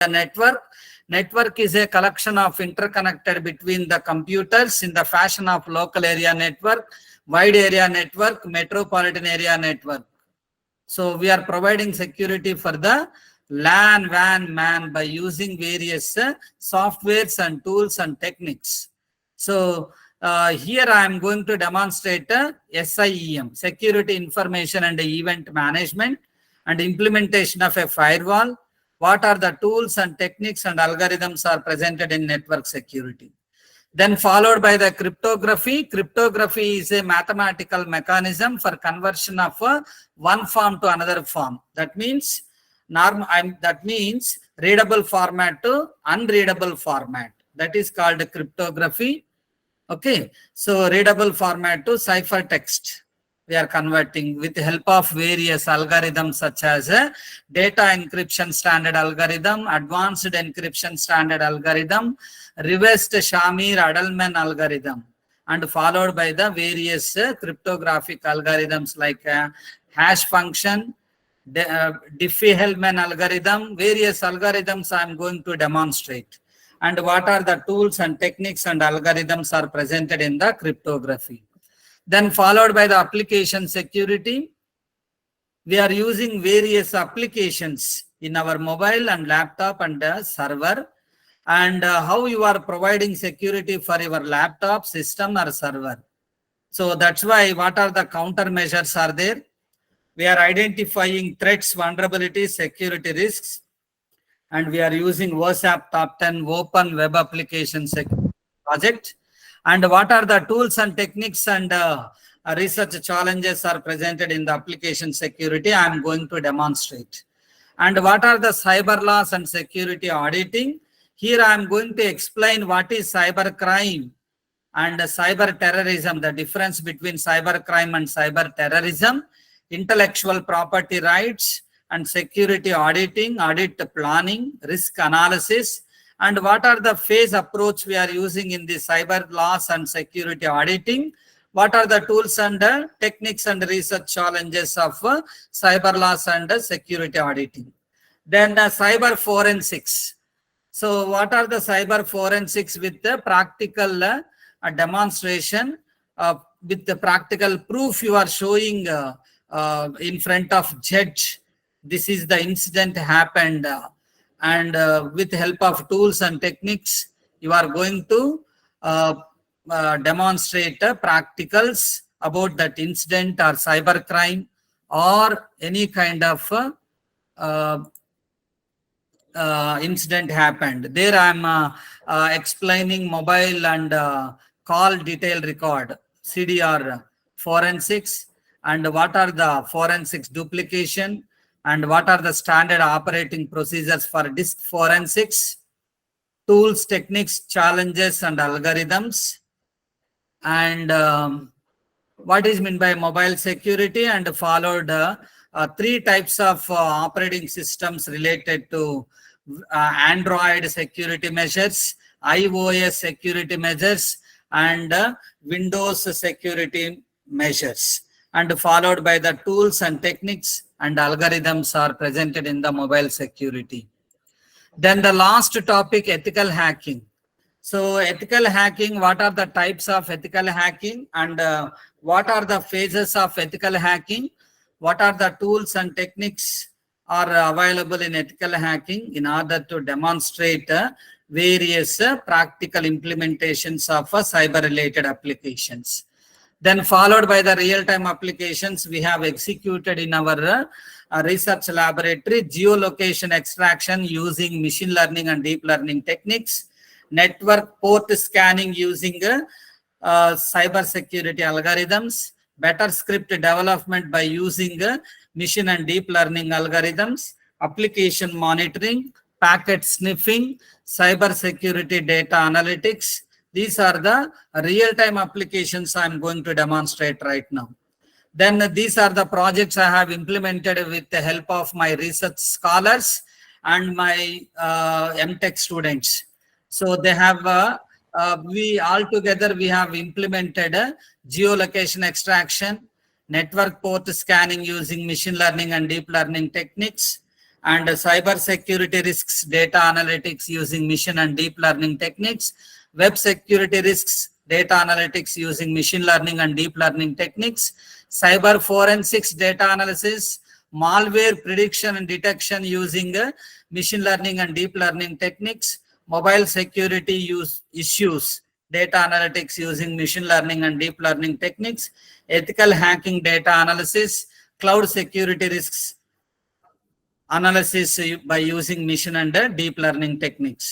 The network is a collection of interconnected between the computers in the fashion of local area network, wide area network, metropolitan area network. So we are providing security for the LAN, WAN, MAN by using various softwares and tools and techniques. So here I am going to demonstrate SIEM, Security Information and Event Management, and implementation of a firewall. What are the tools and techniques and algorithms are presented in network security. Then followed by the cryptography. Cryptography is a mathematical mechanism for conversion of one form to another form. That means readable format to unreadable format. That is called cryptography. Okay, so readable format to ciphertext we are converting with the help of various algorithms such as data encryption standard algorithm, advanced encryption standard algorithm, reversed Shamir-Adleman algorithm, and followed by the various cryptographic algorithms like hash function, Diffie-Hellman algorithm, various algorithms I am going to demonstrate. And what are the tools and techniques and algorithms are presented in the cryptography. Then followed by the application security. We are using various applications in our mobile and laptop and server. And how you are providing security for your laptop, system or server. So that's why what are the countermeasures are there. We are identifying threats, vulnerabilities, security risks. And we are using WhatsApp Top 10 Open Web Application Security Project. And what are the tools and techniques and research challenges are presented in the application security, I am going to demonstrate. And what are the cyber laws and security auditing? Here I am going to explain what is cyber crime and cyber terrorism, the difference between cyber crime and cyber terrorism, intellectual property rights, and security auditing, audit planning, risk analysis, and what are the phase approach we are using in the cyber laws and security auditing, what are the tools and techniques and research challenges of cyber laws and security auditing. Then cyber forensics. So what are the cyber forensics with the practical demonstration, with the practical proof you are showing in front of judge. This is the incident happened, and with help of tools and techniques, you are going to demonstrate practicals about that incident or cyber crime or any kind of incident happened. There I am explaining mobile and call detail record, CDR forensics, and what are the forensics duplication, and what are the standard operating procedures for disk forensics, tools, techniques, challenges, and algorithms, and what is meant by mobile security, and followed three types of operating systems related to Android security measures, iOS security measures, and Windows security measures, and followed by the tools and techniques and algorithms are presented in the mobile security. Then the last topic, ethical hacking. So ethical hacking, what are the types of ethical hacking, and what are the phases of ethical hacking? What are the tools and techniques are available in ethical hacking in order to demonstrate various practical implementations of cyber-related applications. Then followed by the real-time applications we have executed in our research laboratory, geolocation extraction using machine learning and deep learning techniques, network port scanning using cyber security algorithms, better script development by using machine and deep learning algorithms, application monitoring, packet sniffing, cyber security data analytics. These are the real-time applications I am going to demonstrate right now. Then these are the projects I have implemented with the help of my research scholars and my MTech students. So they have, we have implemented geolocation extraction, network port scanning using machine learning and deep learning techniques, and cyber security risks, data analytics using machine and deep learning techniques, web security risks, data analytics using machine learning and deep learning techniques, cyber forensics data analysis, malware prediction and detection using machine learning and deep learning techniques, mobile security issues, data analytics using machine learning and deep learning techniques, ethical hacking data analysis, cloud security risks analysis by using machine and deep learning techniques.